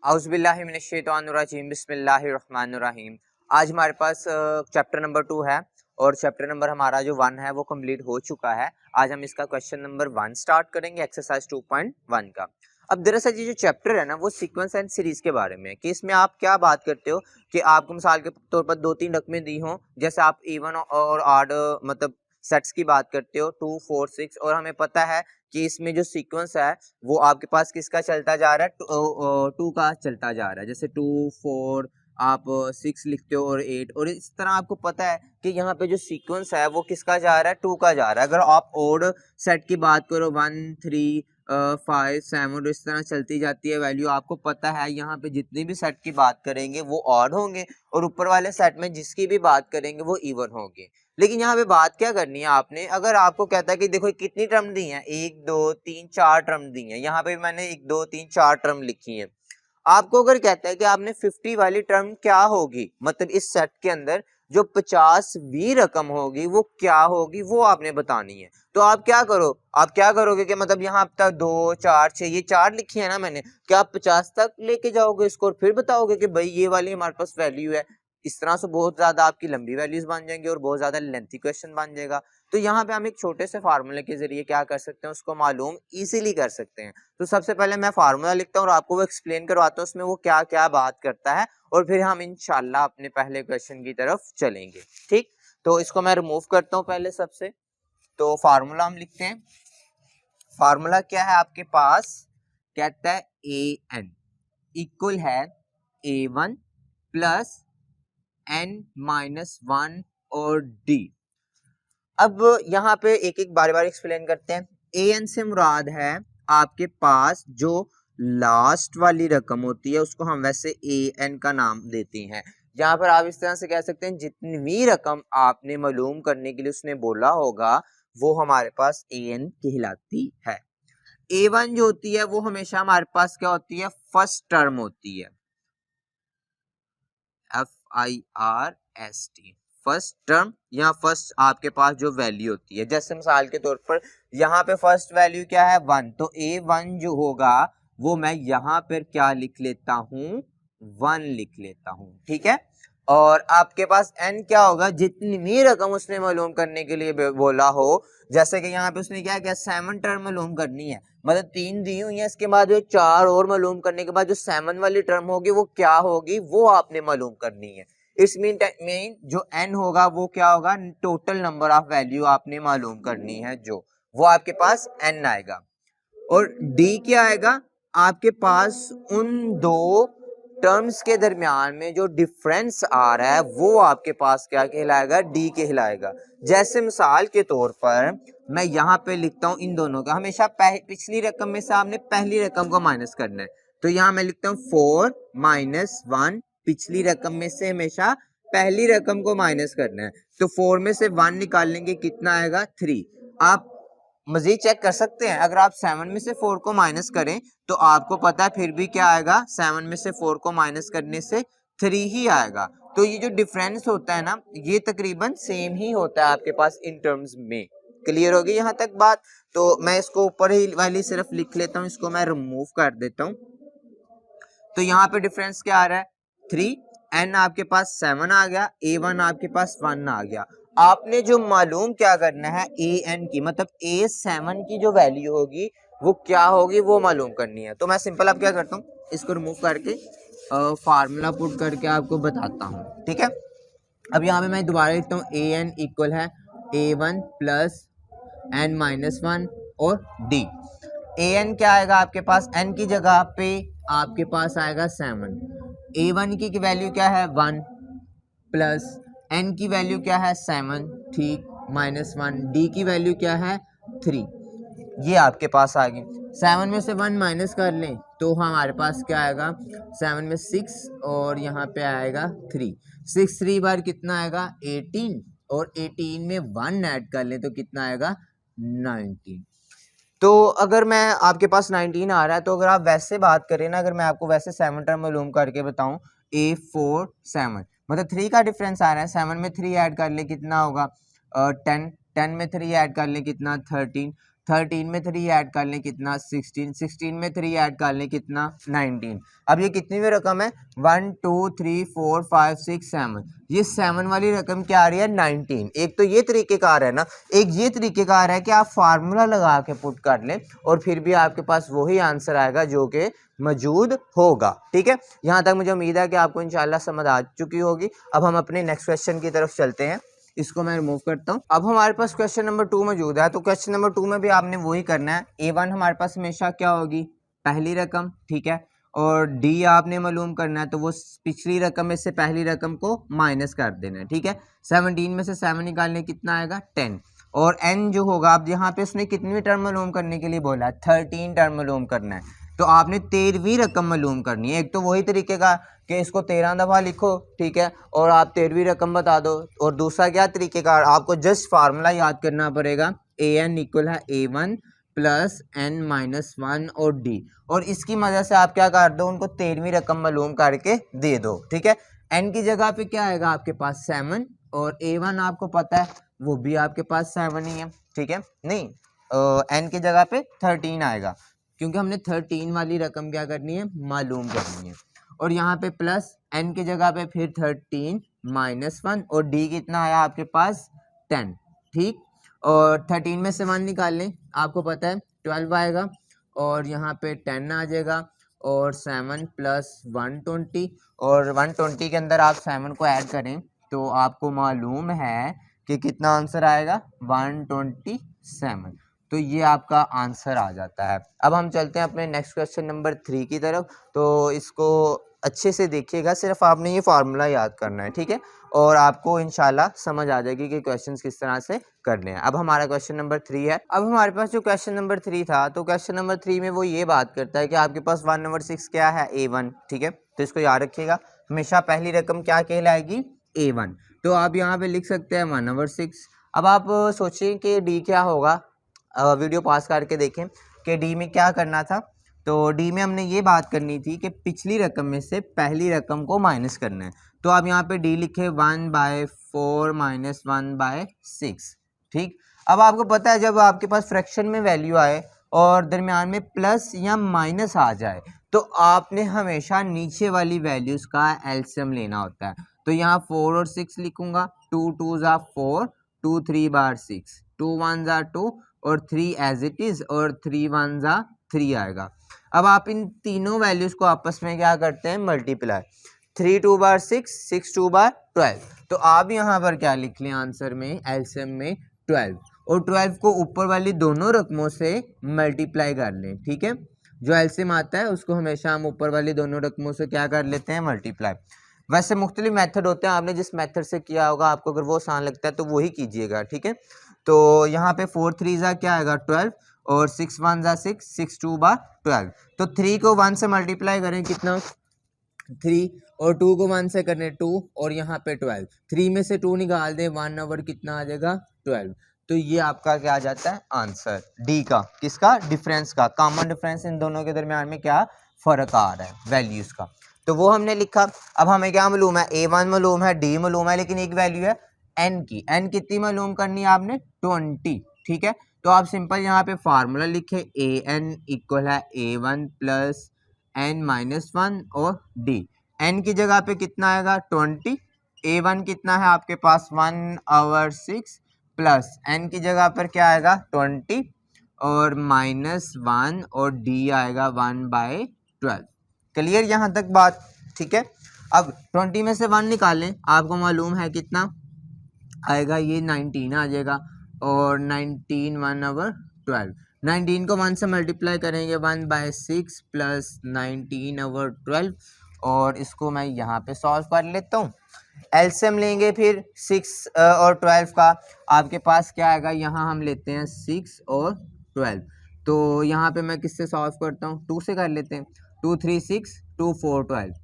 औज़ुबिल्लाहि मिनश्शैतानिर्रजीम बिस्मिल्लाहिर्रहमानिर्रहीम। आज हमारे पास चैप्टर नंबर 2 है और चैप्टर नंबर हमारा जो 1 है वो कंप्लीट हो चुका है। आज हम इसका क्वेश्चन नंबर 1 स्टार्ट करेंगे एक्सरसाइज 2.1 का। अब दरअसल ये जो चैप्टर है ना वो सीक्वेंस एंड सीरीज के बारे में है कि इसमें आप क्या बात करते हो कि आपको मिसाल के तौर पर 2-3 रकमें दी हों, जैसे आप इवन और ऑड मतलब सेट्स की बात करते हो 2, 4, 6 और हमें पता है कि इसमें जो सीक्वेंस है वो आपके पास किसका चलता जा रहा है, 2 का चलता जा रहा है। जैसे 2, 4 आप 6 लिखते हो और 8, और इस तरह आपको पता है कि यहाँ पे जो सीक्वेंस है वो किसका जा रहा है, 2 का जा रहा है। अगर आप ऑड सेट की बात करो 1, 3, 5, 7 इस तरह चलती जाती है वैल्यू, आपको पता है यहाँ पे जितनी भी सेट की बात करेंगे वो ऑड होंगे और ऊपर वाले सेट में जिसकी भी बात करेंगे वो इवन होंगे। लेकिन यहाँ पे बात क्या करनी है आपने, अगर आपको कहता है कि देखो कितनी टर्म दी हैं, 1, 2, 3, 4 टर्म दी हैं, यहाँ पे मैंने 1, 2, 3, 4 टर्म लिखी है। आपको अगर कहता है कि आपने 50 वाली टर्म क्या होगी, मतलब इस सेट के अंदर जो 50वीं रकम होगी वो क्या होगी वो आपने बतानी है। तो आप क्या करो, आप क्या करोगे कि मतलब यहाँ तक 2, 4, 6 ये 4 लिखी है ना मैंने, क्या आप 50 तक लेके जाओगे इसको और फिर बताओगे कि भाई ये वाली हमारे पास वैल्यू है। इस तरह से बहुत ज्यादा आपकी लंबी वैल्यूज बन जाएंगी और बहुत ज्यादा लेंथी क्वेश्चन बन जाएगा। तो यहाँ पे हम एक छोटे से फार्मूले के जरिए क्या कर सकते हैं, उसको मालूम इजीली कर सकते हैं। तो सबसे पहले मैं फार्मूला लिखता हूँ और आपको वो एक्सप्लेन करवाता हूँ उसमें वो क्या क्या बात करता है, और फिर हम इंशाल्लाह अपने पहले क्वेश्चन की तरफ चलेंगे। ठीक, तो इसको मैं रिमूव करता हूँ पहले सबसे। तो फार्मूला हम लिखते हैं। फार्मूला क्या है आपके पास, कहता है an इक्वल है a1 प्लस n-1 और d। अब यहाँ पे एक एक बार बार एक्सप्लेन करते हैं। an से मुराद है आपके पास जो लास्ट वाली रकम होती है उसको हम वैसे an का नाम देते हैं। यहाँ पर आप इस तरह से कह सकते हैं जितनी भी रकम आपने मालूम करने के लिए उसने बोला होगा वो हमारे पास an कहलाती है। a1 जो होती है वो हमेशा हमारे पास क्या होती है, फर्स्ट टर्म होती है, FIRST फर्स्ट टर्म या फर्स्ट आपके पास जो वैल्यू होती है। जैसे मिसाल के तौर पर यहाँ पे फर्स्ट वैल्यू क्या है 1, तो A1 जो होगा वो मैं यहाँ पर क्या लिख लेता हूँ, 1 लिख लेता हूँ। ठीक है, और आपके पास n क्या होगा, जितनी भी रकम उसने मालूम करने के लिए बोला हो। जैसे कि यहाँ पे उसने क्या किया, 7 टर्म मालूम करनी है, मतलब 3 दी हुई है, इसके बाद जो 4 और मालूम करने के बाद जो 7 वाली टर्म होगी वो क्या होगी वो आपने मालूम करनी है। इस मीन जो n होगा वो क्या होगा, टोटल नंबर ऑफ वैल्यू आपने मालूम करनी है, जो वो आपके पास n आएगा। और d क्या आएगा, आपके पास उन दो टर्म्स के दरमियान में जो डिफरेंस आ रहा है वो आपके पास क्या कहलाएगा, d कहलाएगा। जैसे मिसाल के तौर पर मैं यहाँ पे लिखता हूँ इन दोनों का, हमेशा पिछली रकम में से आपने पहली रकम को माइनस करना है। तो यहाँ मैं लिखता हूँ 4 माइनस 1, पिछली रकम में से हमेशा पहली रकम को माइनस करना है। तो 4 में से 1 निकाल लेंगे, कितना आएगा 3। आप मजीद चेक कर सकते हैं, अगर आप 7 में से 4 को माइनस करें तो आपको पता है फिर भी क्या आएगा, 7 में से 4 को माइनस करने से 3 ही आएगा। तो ये जो डिफरेंस होता है ना ये तकरीबन सेम ही होता है आपके पास इन टर्म्स में। क्लियर होगी यहाँ तक बात। तो मैं इसको ऊपर ही वाली सिर्फ लिख लेता हूँ, इसको मैं रिमूव कर देता हूँ। तो यहाँ पे डिफरेंस क्या आ रहा है, 3, n आपके पास 7 आ गया, a1 आपके पास 1 आ गया। आपने जो मालूम क्या करना है, an की मतलब a7 की जो वैल्यू होगी वो क्या होगी वो मालूम करनी है। तो मैं सिंपल अब क्या करता हूँ, इसको रिमूव करके फार्मूला पुट करके आपको बताता हूँ। ठीक है, अब यहाँ पे मैं दोबारा लिखता हूँ an इक्वल है a1 प्लस n-1 और d। an क्या आएगा आपके पास, n की जगह पे आपके पास आएगा 7, a1 की वैल्यू क्या है 1 प्लस n की वैल्यू क्या है 7, ठीक, -1, d की वैल्यू क्या है 3। ये आपके पास आ गई। 7 में से 1 माइनस कर लें तो हमारे पास क्या आएगा, 7 में 6 और यहाँ पे आएगा 3। 6 3 बार कितना आएगा 18, और 18 में 1 ऐड कर लें तो कितना आएगा 19। तो अगर मैं आपके पास 19 आ रहा है तो अगर आप वैसे बात करें ना, अगर मैं आपको वैसे 7 टर्म मालूम करके बताऊं, A4 7 मतलब 3 का डिफरेंस आ रहा है, 7 में 3 ऐड कर ले कितना होगा 10, 10 में 3 ऐड कर ले कितना 13, 13 में 3 ऐड कर लें कितना 16, 16 में 3 ऐड कर लें कितना 19। अब ये कितनी भी रकम है 1 2 3 4 5 6 7, ये 7 वाली रकम क्या आ रही है 19। एक तो ये तरीकेकार है ना, एक ये तरीकेकार है कि आप फार्मूला लगा के पुट कर लें और फिर भी आपके पास वही आंसर आएगा जो कि मौजूद होगा। ठीक है, यहाँ तक मुझे उम्मीद है कि आपको इंशाल्लाह समझ आ चुकी होगी। अब हम अपने नेक्स्ट क्वेश्चन की तरफ चलते हैं, इसको मैं रिमूव करता हूँ। अब हमारे पास क्वेश्चन नंबर 2 मौजूद है, तो क्वेश्चन नंबर 2 में भी आपने वही करना है। A1 हमारे पास हमेशा क्या होगी पहली रकम, ठीक है, और D आपने मालूम करना है, तो वो पिछली रकम में से पहली रकम को माइनस कर देना है। ठीक है, 17 में से 7 निकालने कितना आएगा 10, और N जो होगा, अब यहाँ पे उसने कितनी टर्म मालूम करने के लिए बोला है 13 टर्म मालूम करना है, तो आपने 13वीं रकम मालूम करनी है। एक तो वही तरीके का कि इसको 13 दफ़ा लिखो, ठीक है, और आप 13वीं रकम बता दो, और दूसरा क्या तरीके का आपको जस्ट फार्मूला याद करना पड़ेगा, AN इक्वल है A1 प्लस N माइनस 1 और D, और इसकी मदद से आप क्या कर दो उनको 13वीं रकम मालूम करके दे दो। ठीक है, N की जगह पे क्या आएगा आपके पास 7, और A1 आपको पता है वो भी आपके पास 7 ही है। ठीक है, नहीं N की जगह पे 13 आएगा, क्योंकि हमने 13 वाली रकम क्या करनी है मालूम करनी है, और यहाँ पे प्लस N की जगह पे फिर 13 माइनस 1, और D कितना आया आपके पास 10। ठीक, और 13 में से 1 निकाल लें, आपको पता है 12 आएगा, और यहाँ पे 10 आ जाएगा, और 7 प्लस 120, और 120 के अंदर आप 7 को ऐड करें तो आपको मालूम है कि कितना आंसर आएगा 127। तो ये आपका आंसर आ जाता है। अब हम चलते हैं अपने नेक्स्ट क्वेश्चन नंबर 3 की तरफ, तो इसको अच्छे से देखिएगा, सिर्फ आपने ये फार्मूला याद करना है। ठीक है, और आपको इंशाल्लाह समझ आ जाएगी कि क्वेश्चंस किस तरह से करने हैं। अब हमारा क्वेश्चन नंबर 3 है। अब हमारे पास जो क्वेश्चन नंबर 3 था, तो क्वेश्चन नंबर 3 में वो ये बात करता है कि आपके पास 1/6 क्या है A1। ठीक है, तो इसको याद रखिएगा, हमेशा पहली रकम क्या कहलाएगी A1। तो आप यहाँ पे लिख सकते हैं 1/6। अब आप सोचिए कि D क्या होगा, वीडियो पास करके देखें कि डी में क्या करना था। तो डी में हमने ये बात करनी थी कि पिछली रकम में से पहली रकम को माइनस करना है। तो आप यहाँ पे डी लिखे 1/4 माइनस 1/6। ठीक, अब आपको पता है जब आपके पास फ्रैक्शन में वैल्यू आए और दरमियान में प्लस या माइनस आ जाए, तो आपने हमेशा नीचे वाली वैल्यूज का एलसीएम लेना होता है। तो यहाँ 4 और 6 लिखूंगा, 2 2 4, 2 3 बार 6, 2 1 2 और 3 एज इट इज, और 3 1 3 आएगा। अब आप इन तीनों वैल्यूज को आपस में क्या करते हैं मल्टीप्लाई, 3 2 बार 6, 6 2 बार 12। तो आप यहाँ पर क्या लिख लें आंसर में एलसीएम में 12, और 12 को ऊपर वाली दोनों रकमों से मल्टीप्लाई कर लें। ठीक है, जो एलसीएम आता है उसको हमेशा हम ऊपर वाली दोनों रकमों से क्या कर लेते हैं मल्टीप्लाई। वैसे मुख्तलिफ मेथड होते हैं, आपने जिस मेथड से किया होगा आपको अगर वो आसान लगता है तो वही कीजिएगा। ठीक है, तो यहाँ पे 4 3 क्या आएगा 12, और 6 1 6, 6 2 12। तो 3 को 1 से मल्टीप्लाई करें कितना 3, और 2 को 1 से करें 2, और यहाँ पे 12, 3 में से 2 निकाल दें 1 कितना आ जाएगा 12। तो ये आपका क्या आ जाता है आंसर डी का, किसका डिफरेंस का, कॉमन डिफरेंस इन दोनों के दरमियान में क्या फर्क आ रहा है वैल्यूज का, तो वो हमने लिखा। अब हमें क्या मालूम है A1 मालूम है, D मालूम है, लेकिन एक वैल्यू है N की। N कितनी मालूम करनी है आपने 20। ठीक है, तो आप सिंपल यहाँ पे फार्मूला लिखे AN इक्वल है A1 प्लस N माइनस 1 और D। N की जगह पे कितना आएगा 20, A1 कितना है आपके पास 1/6 प्लस N की जगह पर क्या आएगा 20 और माइनस 1, और D आएगा 1/12। क्लियर यहाँ तक बात। ठीक है, अब 20 में से 1 निकाल लें, आपको मालूम है कितना आएगा, ये 19 आ जाएगा, और 19 1/12। 19 को 1 से मल्टीप्लाई करेंगे 1/6 प्लस 19/12, और इसको मैं यहाँ पे सॉल्व कर लेता हूँ। एलसीएम लेंगे फिर 6 और 12 का, आपके पास क्या आएगा, यहाँ हम लेते हैं 6 और 12। तो यहाँ पे मैं किससे सॉल्व करता हूँ 2 से कर लेते हैं, 2 3 6, 2 4 12।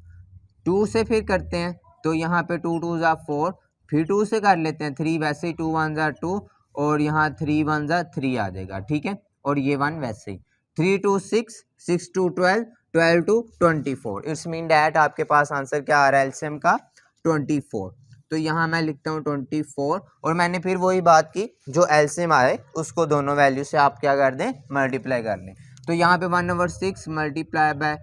2 से फिर करते हैं, तो यहाँ पे 2 2 4, फिर 2 से कर लेते हैं 3, वैसे ही 2 1 2, और यहाँ 3 1 3 आ जाएगा। ठीक है, और ये 1 वैसे ही 3 2 6, 6 2 12, 12 2 24। इट्स मीन डैट आपके पास आंसर क्या आ रहा है एलसीएम का 24। तो यहाँ मैं लिखता हूँ 24 और मैंने फिर वही बात की जो एलसीएम आए उसको दोनों वैल्यू से आप क्या कर दें, मल्टीप्लाई कर लें। तो यहाँ पे 1/6 मल्टीप्लाई बाय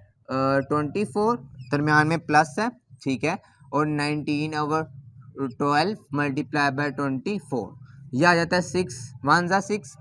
24 दरमियान में प्लस है, ठीक है, और 19/12 मल्टीप्लाई बाय 24 यह आ जाता है 6 1 ज़ा 6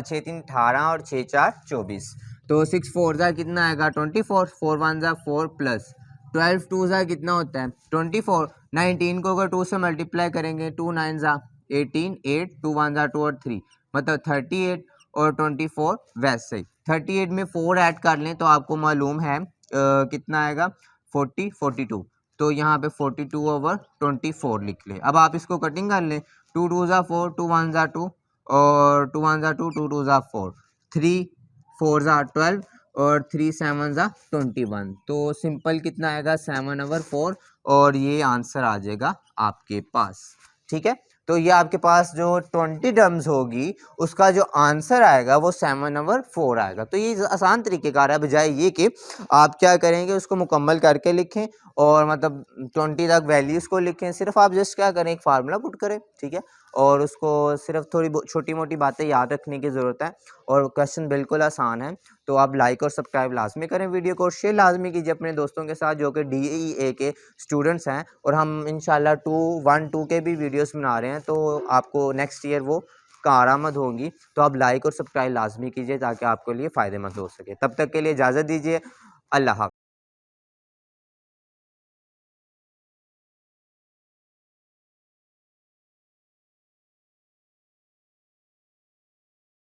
6 3 18 और 6 4 24। तो 6 4 ज़ा कितना आएगा 24, 4 1 ज़ा 4 प्लस 12 2 ज़ा कितना होता है 24। 19 को अगर 2 से मल्टीप्लाई करेंगे 2 9 ज़ा 18, 8 2 1 ज़ा 2 और 3 मतलब 38 और 24 वैसे ही 38 में 4 ऐड कर लें तो आपको मालूम है कितना आएगा 40 42। तो यहाँ पे 42/24 लिख ले। अब आप इसको कटिंग कर लें 2 2 ज़ा 4 2 1 ज़ा 2 और 2 1 ज़ा 2 2 2 ज़ा 4 3 4 ज़ा 12 और 3 7 ज़ा 21। तो सिंपल कितना आएगा 7/4 और ये आंसर आ जाएगा आपके पास, ठीक है। तो ये आपके पास जो 20 टर्म्स होगी उसका जो आंसर आएगा वो 7/4 आएगा। तो ये आसान तरीक़ेकार है, बजाय ये कि आप क्या करेंगे उसको मुकम्मल करके लिखें और मतलब 20 तक वैल्यूज़ को लिखें। सिर्फ आप जस्ट क्या करें एक फार्मूला पुट करें, ठीक है, और उसको सिर्फ थोड़ी छोटी मोटी बातें याद रखने की ज़रूरत है और क्वेश्चन बिल्कुल आसान है। तो आप लाइक और सब्सक्राइब लाजमी करें वीडियो को और शेयर लाजमी कीजिए अपने दोस्तों के साथ जो कि DEA के स्टूडेंट्स हैं और हम इंशाल्लाह 1 2 के भी वीडियोस बना रहे हैं, तो आपको नेक्स्ट ईयर वो कारआमद होंगी। तो आप लाइक और सब्सक्राइब लाजमी कीजिए ताकि आपके लिए फ़ायदेमंद हो सके। तब तक के लिए इजाज़त दीजिए, अल्लाह हाफ़िज़।